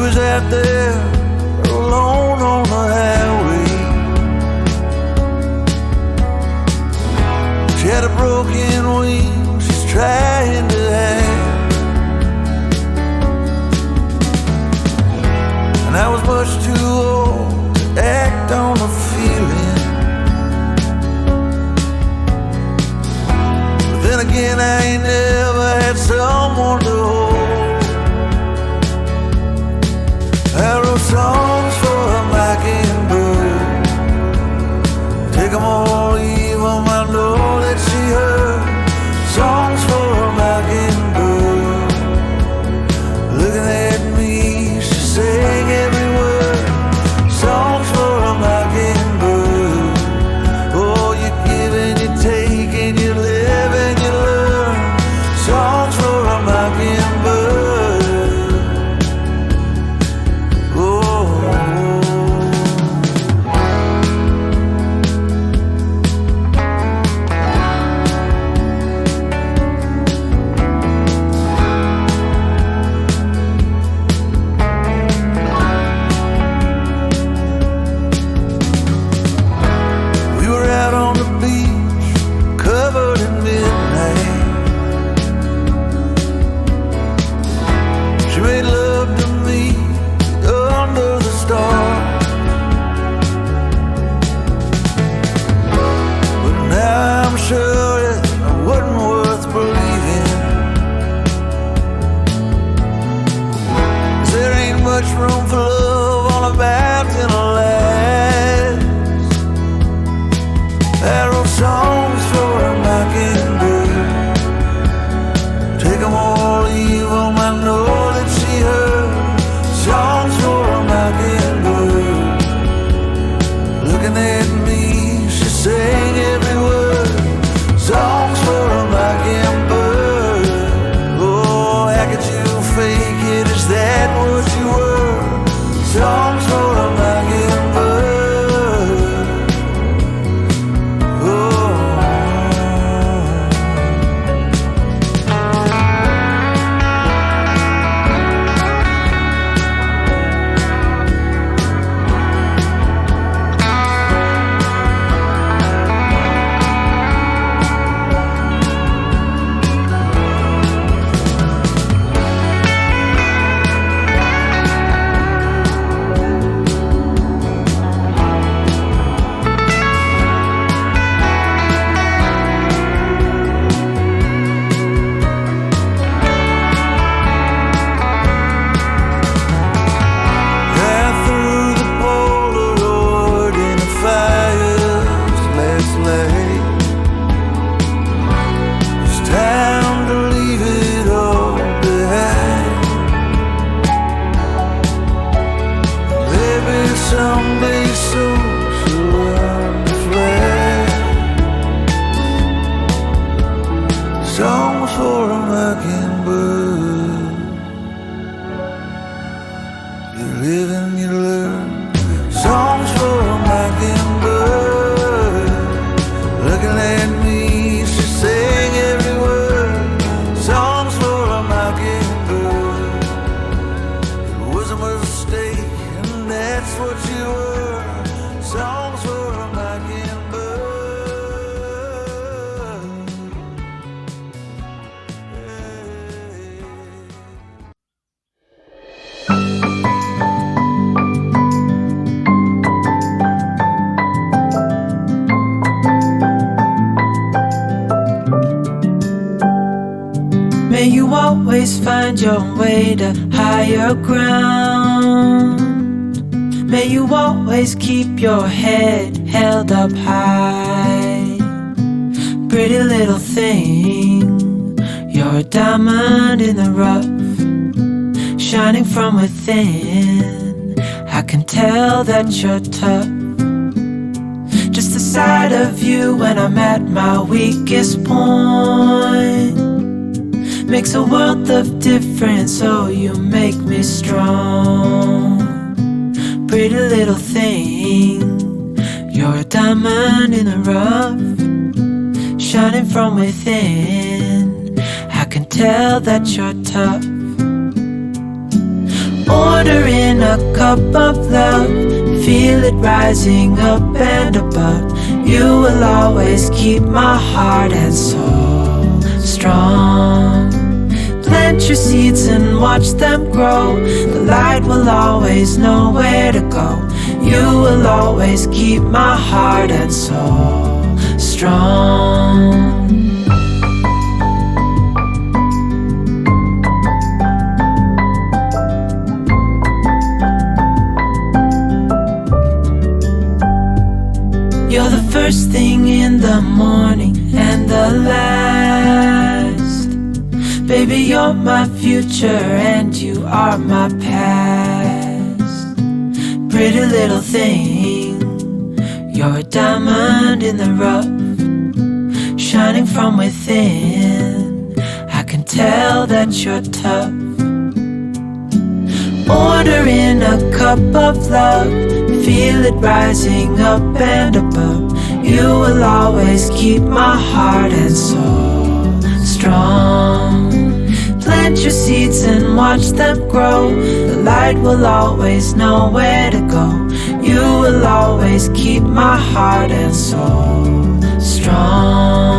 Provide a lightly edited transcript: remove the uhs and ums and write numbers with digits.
was out there alone on the highway. She had a broken wing she's trying to hide, and I was much too old to act on a feeling. But then again, I ain't never had someone to hold. I wrote songs for a mockingbird, take 'em all, leave 'em, I know that she heard. Songs for a mockingbird, looking at me, she sang every word. Songs for a mockingbird, oh, you give and you take and you live and you learn. Songs for a mockingbird, oh. We were out on the beach, covered in midnight. She made love to me under the stars, but now I'm sure it wasn't worth believing, 'cause there ain't much room for love on a mountain of lies. I wrote songs for a mockingbird, take 'em all, leave 'em, I know that she heard. Songs for a mockingbird, looking at me, she sang every word. Songs for a mockingbird, oh, how could you fake it, is that what you were? Songs for a mockingbird, oh. Right through the Polaroid in the fire's last light. It's time to leave it all behind. Maybe someday soon she'll learn to fly. Songs for a mockingbird, you live and you learn. Songs for a mockingbird, looking at me, she sang every word. Songs for a mockingbird, it was a mistake and that's what you were. Songs for a mockingbird, hey. May you always find your way to higher ground. May you always keep your head held up high. Pretty little thing, you're a diamond in the rough, shining from within. I can tell that you're tough. Just the sight of you when I'm at my weakest point makes a world of difference, oh, you make me strong. Pretty little thing, you're a diamond in the rough, shining from within. I can tell that you're tough. Order in a cup of love. Feel it rising up and above. You will always keep my heart and soul strong. Plant your seeds and watch them grow. The light will always know where to go. You will always keep my heart and soul strong. You're the first thing in the morning and the last. Baby, you're my future and you are my past. Pretty little thing, you're a diamond in the rough, shining from within. I can tell that you're tough. Order in a cup of love. Feel it rising up and above. You will always keep my heart and soul strong. Plant your seeds and watch them grow. The light will always know where to go. You will always keep my heart and soul strong.